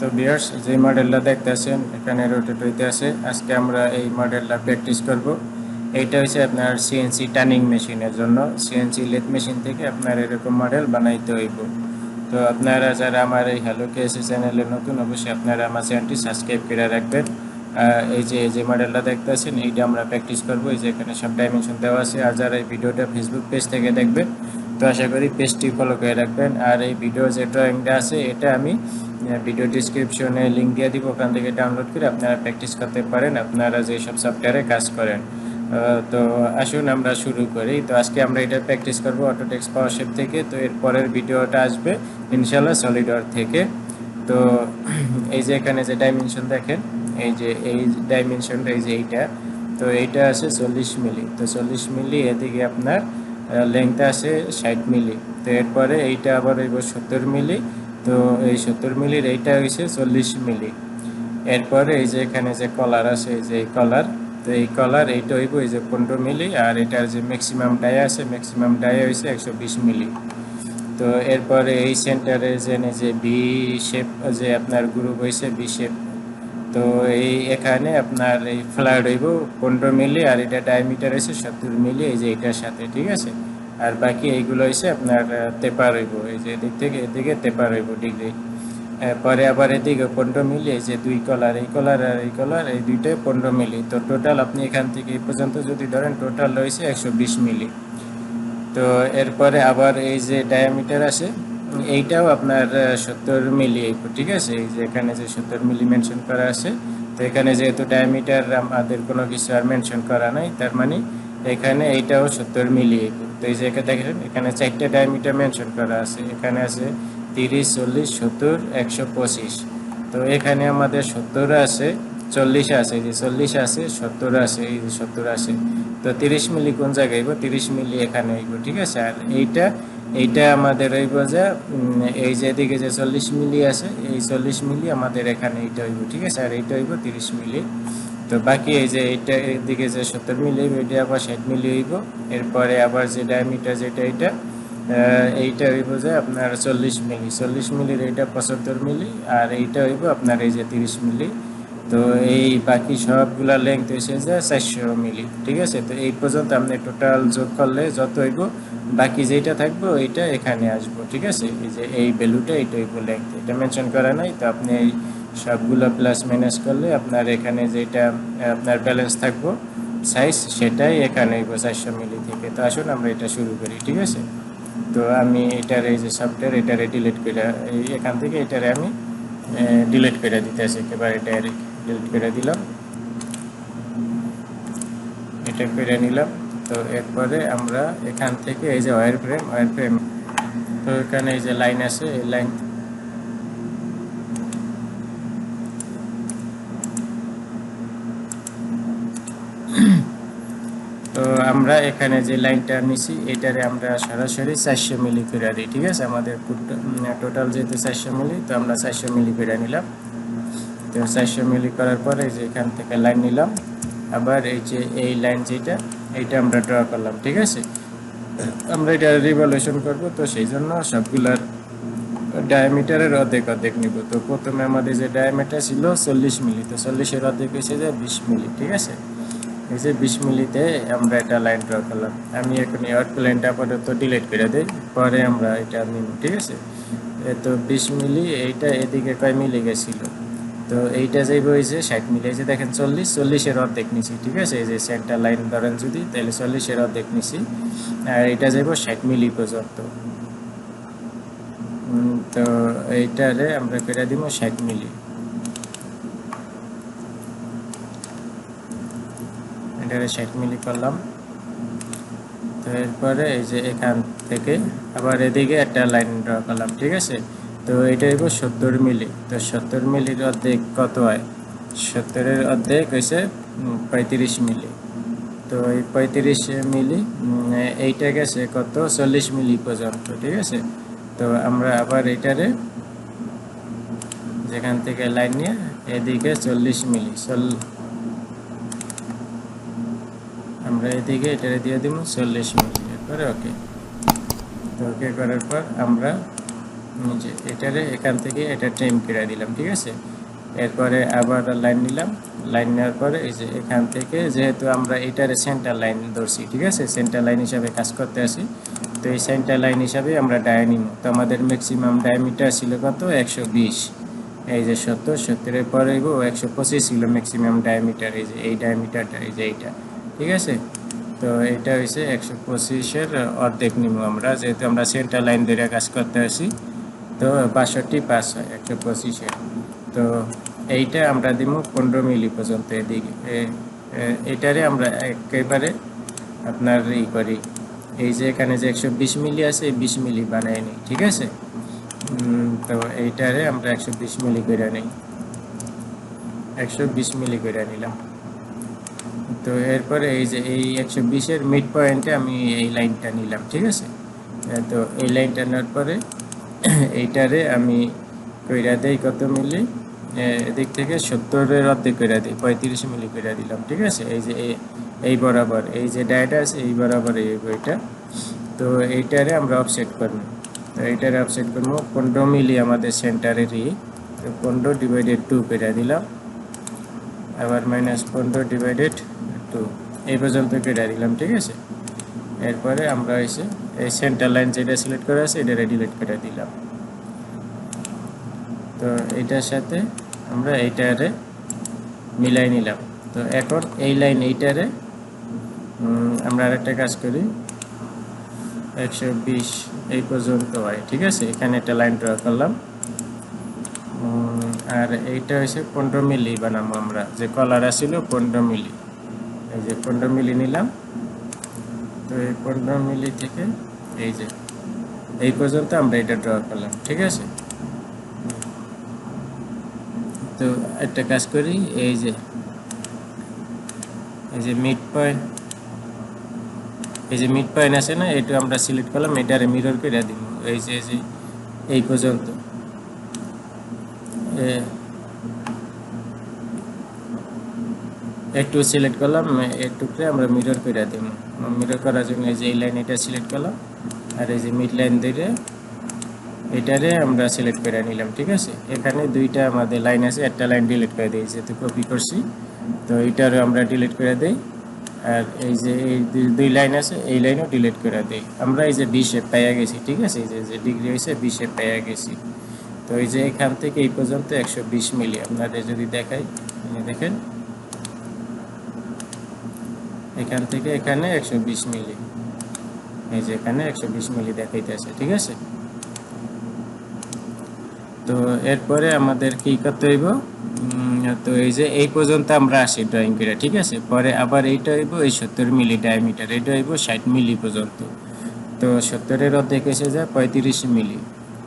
তো ভিউয়ার্স যে মডেলটা দেখতেছেন এখানে রোটেট হইতে আছে, আজকে আমরা এই মডেলটা প্র্যাকটিস করব। এইটা হচ্ছে আপনার সিএনসি টার্নিং মেশিনের জন্য, সিএনসি লেথ মেশিন থেকে আপনার এরকম মডেল বানাইতে হইব। তো আপনারা যারা আমার এই হ্যালো কেএসি চ্যানেলে নতুন, অবশ্যই আপনারা আমার চ্যানেলটি সাবস্ক্রাইব করে রাখবেন। এই যে মডেলটা দেখতেছেন এইটা আমরা প্র্যাকটিস করব। এই যে এখানে সব ডাইমেনশন দেওয়া আছে। আর যারা এই ভিডিওটা ফেসবুক পেজ থেকে দেখবেন তো আশা করি পেজটি ফলো করে রাখবেন। আর এই ভিডিও যে ড্রয়িংটা আছে এটা আমি ভিডিও ডিসক্রিপশনে লিঙ্ক দিয়ে দিব, ওখান থেকে ডাউনলোড করে আপনারা প্র্যাকটিস করতে পারেন আপনারা যেসব সফটওয়্যারে কাজ করেন। তো আসুন আমরা শুরু করি। তো আজকে আমরা এটা প্র্যাকটিস করব অটোটেক্স পাওয়ারশেপ থেকে। তো এর পরের ভিডিওটা আসবে ইনশাআল্লাহ সলিডওয়ার্ক থেকে। তো এই যে এখানে যে ডাইমেনশন দেখেন, এই ডাইমেনশনটা এই যে এইটা, তো এইটা আছে 40 মিলি। তো 40 মিলি, এদিকে আপনার লেংথ আছে 60 মিলি। তো এরপরে এইটা আবার হইব 70 মিলি। তো এই 70 মিলির এইটা হয়েছে 40 মিলি। এরপরে এই যে এখানে যে কলার আছে, এই যে এই কলার, তো এই কলার এইটা হইব এই যে 15 মিলি। আর এটার যে ম্যাক্সিমাম ডায়া আছে, ম্যাক্সিমাম ডায়া হয়েছে 120 মিলি। তো এরপরে এই সেন্টারে যে ভি শেপ যে আপনার গ্রুপ হয়েছে ভি শেপ, তো এই এখানে আপনার এই ফ্ল্যাট হইব 15 মিলি। আর এটা ডায়ামিটার হয়েছে 70 মিলি এই যে এটার সাথে, ঠিক আছে। আর বাকি এইগুলো হয়েছে আপনার তেপার হইব, এই যে এদিক থেকে এদিকে তেপার হইব ডিগ্রি। পরে আবার এদিকে 15 মিলি, এই যে দুই কলার, এই কলার আর এই কলার, এই দুইটাই 15 মিলি। তো টোটাল আপনি এখান থেকে এই পর্যন্ত যদি ধরেন টোটাল হয়েছে 120 মিলি। তো এরপরে আবার এই যে ডায়ামিটার আছে এইটাও আপনার 70 মিলি, ঠিক আছে। এই যে এখানে যে 70 মিলি মেনশন করা আছে, তো এখানে যেহেতু ডায়ামিটার আমাদের কোনো কিছু আর মেনশন করা নাই, তার মানে এখানে এইটাও 70 মিলি। তো এই যে দেখেন এখানে 4টা ডায়ামিটার মেনশন করা আছে, এখানে আছে 30, 40, 70, 125। তো এখানে আমাদের 70 আছে, 40 আছে, এই যে 40 আছে, 70 আছে, এই যে 70 আছে। তো 30 মিলি কোন জায়গায় হইব? 30 মিলি এখানে হইব, ঠিক আছে। আর এইটা আমাদের হইব যে এই যে এদিকে যে 40 মিলি আছে, এই 40 মিলি আমাদের এখানে এইটা হইব, ঠিক আছে। আর এইটা হইব 30 মিলি। তো বাকি এই যে এইটা এদিকে যে 70 মিলি হইব, এটা আবার 60 মিলি হইব। এরপরে আবার যে ডায়ামিটার যেটা এইটা হইব যে আপনার 40 মিলি, 40 মিলির এইটা 75 মিলি। আর এইটা হইব আপনার এই যে 30 মিলি। তো এই বাকি সবগুলা লেংথ হয়েছে যে 400 মিলি, ঠিক আছে। তো এই পর্যন্ত আপনি টোটাল যোগ করলে যত হইব, বাকি যেটা থাকবে ওইটা এখানে আসবো, ঠিক আছে। এই যে এই ভ্যালুটা এইটা হইব লেংথ, এটা মেনশন করা নাই। তো আপনি এই সবগুলো প্লাস মাইনাস করলে আপনার এখানে যেটা আপনার ব্যালেন্স থাকবো সাইজ, সেটাই এখানে হইব 400 মিলি থেকে। তো আসুন আমরা এটা শুরু করি, ঠিক আছে। তো আমি এটার এই যে সফটওয়্যার এটারে ডিলিট করে এখান থেকে এটারে আমি ডিলিট করে দিতে আসি, একেবারে ডাইরেক্ট ডিলিট করে দিলাম, এটা করে নিলাম। তো এরপরে আমরা এখান থেকে এই যে ওয়্যার ফ্রেম, তো এখানে এই যে লাইন আছে, এই লাইন তো আমরা এখানে যে লাইনটা নিছি এটারে আমরা সরাসরি 400 মিলি করে দিই, ঠিক আছে। আমাদের টোটাল যেহেতু 400 মিলি, তো আমরা 400 মিলি করে নিলাম। তো 400 মিলি করার পরে এই যে এখান থেকে লাইন নিলাম, আবার এই যে এই লাইন যেটা এইটা আমরা ড্র করলাম, ঠিক আছে। আমরা এটা রিভলিউশন করব, তো সেই জন্য সবগুলার ডায়ামিটারের অর্ধেক নিব। তো প্রথমে আমাদের যে ডায়ামিটার ছিল 40 মিলি, তো 40-এর অর্ধেক হয়েছে যে 20 মিলি, ঠিক আছে। এই যে 20 মিলিতে আমরা এটা লাইন ড্র করলাম। আমি এখন এই প্লেনটা আপাতত ডিলিট করে দিই, পরে আমরা এটা নিব, ঠিক আছে। তো 20 মিলি, এইটা এদিকে কয় মিলি গেছিল, তো এইটা যাইব হয়েছে 60 মিলি। এই যে দেখেন 40-এর অর্ধেক নিছি, ঠিক আছে। এই যে সেন্টার লাইন ধরেন যদি, তাহলে 40-এর অর্ধেক নিছি। আর এটা যাইব 60 মিলি পর্যন্ত। তো এইটারে আমরা করে দিব 60 মিলি, এটারে 60 মিলি করলাম। তো এরপরে এই যে এখান থেকে আবার এদিকে একটা লাইন ড্র করলাম, ঠিক আছে। তো এটা হইব 70 মিলি। তো 70 মিলির অর্ধেক কত হয়? 70-এর অর্ধেক হয়েছে 35 মিলি। তো এই 35 মিলি এইটা গেছে কত? 40 মিলি পর্যন্ত, ঠিক আছে। তো আমরা আবার এটারে যেখান থেকে লাইন নিয়ে এদিকে 40 মিলি, আমরা এদিকে এটারে দিয়ে দিব 40 মিলি। এরপরে ওকে। তো ওকে করার পর আমরা যে এটারে এখান থেকে এটা ট্রিম করে দিলাম, ঠিক আছে। এরপরে আবার লাইন নিলাম, লাইন নেওয়ার পরে এই যে এখান থেকে যেহেতু আমরা এটারে সেন্টার লাইন ধরছি, ঠিক আছে, সেন্টার লাইন হিসাবে কাজ করতে আসি, তো এই সেন্টার লাইন হিসাবে আমরা ডায়া নিব। তো আমাদের ম্যাক্সিমাম ডায়ামিটার ছিল কত 120, এই যে 70-70 পরে 125 ছিল ম্যাক্সিমাম ডায়ামিটার, এই যে এই ডায়ামিটারটা, এই যে এইটা, ঠিক আছে। তো এটা হচ্ছে 125-এর অর্ধেক নিব আমরা, যেহেতু আমরা সেন্টার লাইন ধরে কাজ করতে আসি। তো 62 পাস হয় 125-এর। তো এইটা আমরা দিব 15 মিলি পর্যন্ত এদিকে। এটারে আমরা একেবারে আপনার করি, এই যে এখানে যে 120 মিলি আছে এই 20 মিলি বানাই নিই, ঠিক আছে। তো এইটারে আমরা 120 মিলি করে নিই, 120 মিলি করে নিলাম। তো এরপরে এই যে এই 120-এর মিড পয়েন্টে আমি এই লাইনটা নিলাম, ঠিক আছে। তো এই লাইনটা নেওয়ার পরে এইটারে আমি কইরা দেই কত মিলি, এদিক থেকে 70-এর অর্ধেক কইরা দিই, 35 মিলি কইরা দিলাম, ঠিক আছে। এই যে এই বরাবর এই যে ডায়াটা আছে এই বরাবর এই বইটা। তো এইটারে আমরা অফসেট করব, তো এইটারে অফসেট করবো 15 মিলি আমাদের সেন্টারেরই। তো 15/2 কইরা দিলাম, আবার -15/2 এই পর্যন্ত কেটে দিলাম, ঠিক আছে। এরপরে আমরা এসে এই সেন্টার লাইন যেটা সিলেক্ট করা আছে এটা ডিলিট করে দিলাম। তো এটার সাথে আমরা এইটারে মিলাই নিলাম। তো এখন এই লাইন এইটারে আমরা আরেকটা কাজ করি, 120 এই পর্যন্ত হয়, ঠিক আছে। এখানে একটা লাইন ড্র করলাম, আর এইটা হচ্ছে 15 মিলি বানাবো আমরা, যে কলার ছিল 15 মিলি, এই যে 15 মিলি নিলাম। তো এই 15 মিলি থেকে এই যে এই পর্যন্ত আমরা এটা ড্র করলাম, ঠিক আছে। তো একটা কাজ করি, এই যে মিড পয়েন্ট, এই যে মিড পয়েন্ট আছে না, এটা আমরা সিলেক্ট করলাম, এটারে মিরর করে দিব এই যে এই পর্যন্ত। একটু সিলেক্ট করলাম, একটুতে আমরা মিরর করে দিব। মিরর করার জন্য এই যে এই লাইন এটা সিলেক্ট করলাম, আর এই যে মিড লাইন ধরে এটারে আমরা সিলেক্ট করে নিলাম, ঠিক আছে। এখানে দুইটা আমাদের লাইন আছে, একটা লাইন ডিলিট করে দিই যেহেতু কপি করছি, তো এইটারও আমরা ডিলিট করে দিই। আর এই যে এই দুই লাইন আছে এই লাইনও ডিলিট করে দিই। আমরা এই যে 20 শেপ পেয়ে গেছি, ঠিক আছে, এই যে ডিগ্রি হয়েছে 20 শেপ পেয়ে গেছি। তো এই যে এখান থেকে এই পর্যন্ত 120 মিলি আপনাদের যদি দেখাই, দেখেন এখান থেকে এখানে 120 মিলি, এই যে এখানে 120 মিলি দেখাইতেছে, ঠিক আছে। তো এরপরে আমাদের কি করতে হইব, তো এই যে এই পর্যন্ত আমরা আসি ড্রয়িং করে, ঠিক আছে। পরে আবার এইটা হইব এই 70 মিলি ডায়ামিটার, এটা হইব 60 মিলি পর্যন্ত। তো 70-এর অর্ধেক এসে যায় 35 মিলি।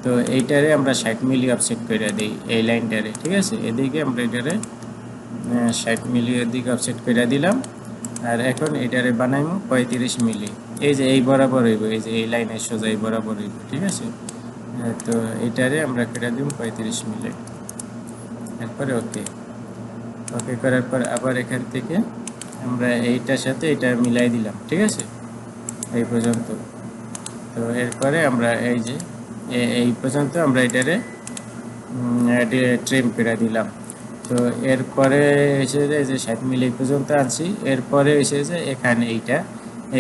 তো এইটারে আমরা 60 মিলি অফসেট করে দিই এই লাইনটারে, ঠিক আছে। এদিকে আমরা এটারে 60 মিলি এদিকে অফসেট করে দিলাম। আর এখন এটারে বানাইমু 35 মিলি, এই যে এই বরাবর হইব, এই যে এই লাইনের সোজা এই বরাবর হইব, ঠিক আছে। তো এটারে আমরা কেটে দিব 35 মিলি। এরপরে ওকে করার পর আবার এখান থেকে আমরা এইটার সাথে এটা মিলাই দিলাম, ঠিক আছে, এই পর্যন্ত। তো এরপরে আমরা এই যে এই পর্যন্ত আমরা এটারে ট্রিম করে দিলাম। তো এরপরে এসে যায় যে 60 মিলি পর্যন্ত আনছি। এরপরে এসে যে এখানে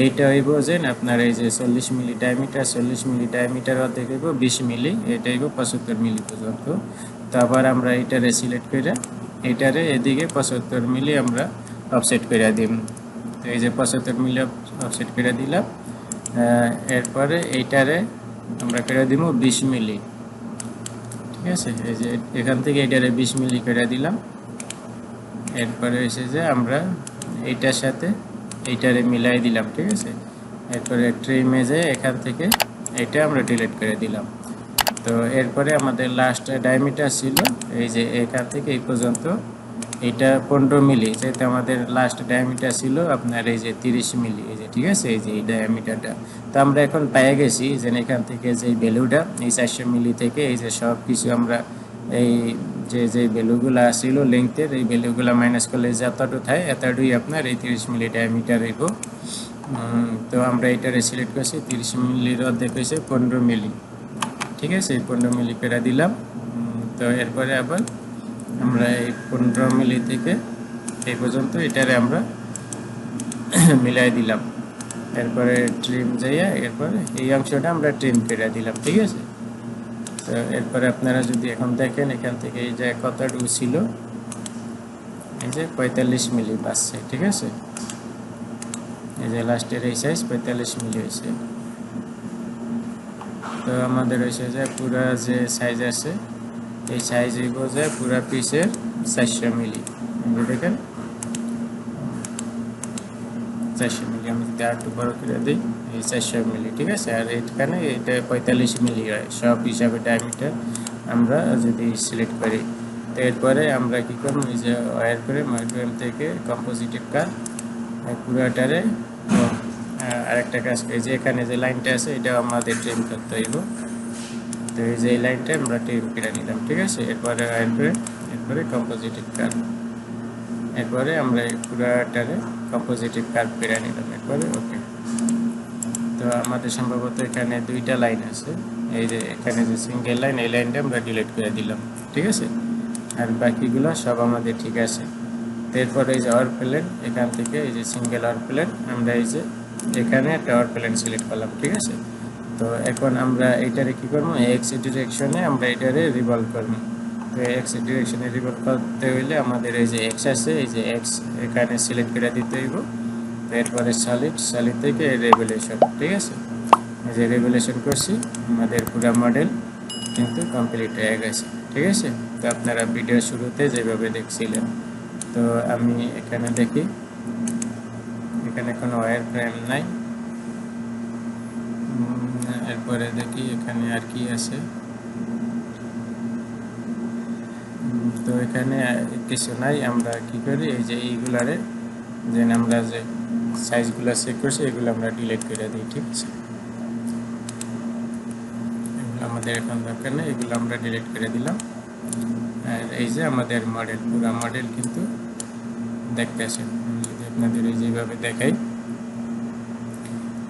এইটা হইব যে আপনার এই যে 40 মিলি ডায়ামিটার, 40 মিলি ডায়ামিটার অর্ধেক হইব 20 মিলি, এটা হইব 75 মিলি পর্যন্ত। তো আবার আমরা এইটারে সিলেক্ট করে এইটারে এদিকে 75 মিলি আমরা অফসেট করে দিই। তো এই যে 75 মিলি অফসেট করে দিলাম। এরপরে এইটারে আমরা করে দিব 20 মিলি, ঠিক আছে। এই যে এখান থেকে এইটারে 20 মিলি করে দিলাম। এরপরে এসে যে আমরা এইটার সাথে এইটারে মিলাই দিলাম, ঠিক আছে। এরপরে ট্রিমে যে এখান থেকে এটা আমরা ডিলিট করে দিলাম। তো এরপরে আমাদের লাস্ট ডায়ামিটার ছিল এই যে এখান থেকে এই পর্যন্ত, এটা 15 মিলি, যেহেতু আমাদের লাস্ট ডায়ামিটার ছিল আপনার এই যে 30 মিলি, এই যে, ঠিক আছে, এই যে এই ডায়ামিটারটা। তো আমরা এখন পেয়ে গেছি যে এখান থেকে যে ভ্যালুটা এই 400 মিলি থেকে এই যে সব কিছু আমরা এই যে ভ্যালুগুলো ছিল লেংথের, এই ভ্যালুগুলো মাইনাস করলে যতটুকু থাকে এতটুকুই আপনার এই 30 মিলি ডায়ামিটার হইব। তো আমরা এটারে সিলেক্ট করছি, 30 মিলির অর্ধেক হয়েছে 15 মিলি, ঠিক আছে 15 মিলি করে দিলাম। তো এরপরে আবার আমরা এই 15 মিলি থেকে এই পর্যন্ত এটারে আমরা মিলাই দিলাম। এরপরে ট্রিম যাইয়া এরপরে এই অংশটা আমরা ট্রিম করে দিলাম, ঠিক আছে। তো এরপরে আপনারা যদি এখন দেখেন এখান থেকে এই যে কতটুকু ছিল, এই যে 45 মিলি বাসছে, ঠিক আছে। এই যে লাস্টের এই সাইজ 45 মিলি হয়েছে। তো আমাদের হয়েছে যে পুরা যে সাইজ আছে এই সাইজ হইব যে পুরা পিসের 400 মিলি। দেখেন 400 মিলি, আমি যদি আর একটু বড় করে দিই এই 400 মিলি, ঠিক আছে। আর এখানে এটা 45 মিলি হয় সব হিসাবে ডায়ামিটার আমরা যদি সিলেক্ট করি। তো এরপরে আমরা কি করব, এই যে ওয়্যার করে মাইক্রোএম থেকে কম্পোজিটিভ কাট পুরাটারে আরেকটা কাজ করি, যে এখানে যে লাইনটা আছে এটা আমাদের ট্রিম করতে হইব। তো এই যে এই লাইনটা আমরা ট্রিম করে নিলাম, ঠিক আছে। এরপরে ওয়্যার করে এরপরে কম্পোজিটিভ কাট, এরপরে আমরা পুরাটারে কম্পোজিটিভ কার্ভ করে নিলাম, এরপরে ওকে। তো আমাদের সম্ভবত এখানে দুইটা লাইন আছে, এই যে এখানে যে সিঙ্গেল লাইন এই লাইনটা আমরা ডিলিট করে দিলাম, ঠিক আছে। আর বাকিগুলো সব আমাদের ঠিক আছে। এরপরে এই যে আওয়ার প্লেন, এখান থেকে এই যে সিঙ্গেল আওয়ার প্লেন আমরা এই যে এখানে একটা আওয়ার প্লেন সিলেক্ট করলাম, ঠিক আছে। তো এখন আমরা এইটারে কি করবো, এক্স ডিরেকশনে আমরা এটারে রিভলভ করবো। তো এক্স ডিরেকশনে রিভলভ করতে হইলে আমাদের এই যে এক্স আছে এই যে এক্স এখানে সিলেক্ট করে দিতে হইব। তো এরপরে সলিড থেকে রেভুলেশন, ঠিক আছে। এই যে রেভুলেশন করছি, আমাদের পুরো মডেল কিন্তু কমপ্লিট হয়ে গেছে, ঠিক আছে। তো আপনারা ভিডিও শুরুতে যেভাবে দেখছিলেন। তো আমি এখানে দেখি এখানে কোনো ওয়্যার ফ্রেম নাই। এরপরে দেখি এখানে আর কি আছে। তো এখানে কিছু নাই, আমরা কি করি এই যে এইগুলারে যে আমরা যে সাইজগুলো চেক করছি এগুলো আমরা ডিলিট করে দিই, ঠিক আছে। এগুলো আমাদের এখন দরকার নেই, এগুলো আমরা ডিলিট করে দিলাম। আর এই যে আমাদের মডেল, পুরো মডেল কিন্তু দেখতেছেন, যদি আপনাদের এই যেভাবে দেখাই।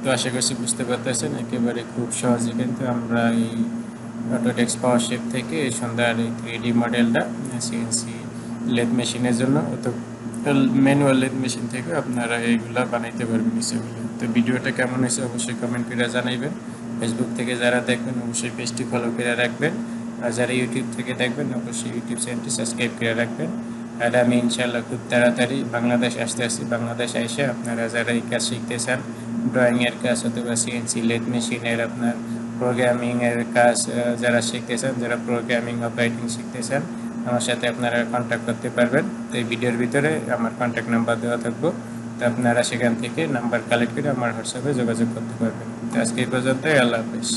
তো আশা করছি বুঝতে পারতেছেন, একেবারে খুব সহজে কিন্তু আমরা এই অটোডেস্ক পাওয়ারশেপ থেকে এই সুন্দর এই 3D মডেলটা সিএনসি লেথ মেশিনের জন্য, তো ম্যানুয়াল লেথ মেশিন থেকে আপনারা এইগুলা বানাইতে পারবেন ইচ্ছেগুলো। তো ভিডিওটা কেমন হয়েছে অবশ্যই কমেন্ট করে জানাইবেন। ফেসবুক থেকে যারা দেখবেন অবশ্যই পেজটি ফলো করে রাখবেন, আর যারা ইউটিউব থেকে দেখবেন অবশ্যই ইউটিউব চ্যানেলটি সাবস্ক্রাইব করে রাখবেন। আর আমি ইনশাআল্লাহ খুব তাড়াতাড়ি বাংলাদেশ আসতেছি। বাংলাদেশ এসে আপনারা যারা এই কাজ শিখতে চান, ড্রয়িংয়ের কাজ অথবা সিএনসি লেথ মেশিনের আপনার প্রোগ্রামিংয়ের কাজ যারা শিখতে চান, যারা প্রোগ্রামিং অপারেটিং শিখতে চান, আমার সাথে আপনারা কন্ট্যাক্ট করতে পারবেন। তো এই ভিডিওর ভিতরে আমার কন্ট্যাক্ট নাম্বার দেওয়া থাকবো, তো আপনারা সেখান থেকে নাম্বার কালেক্ট করে আমার হোয়াটসঅ্যাপে যোগাযোগ করতে পারবেন। তো আজকে এই পর্যন্তই, আল্লাহ হাফেজ।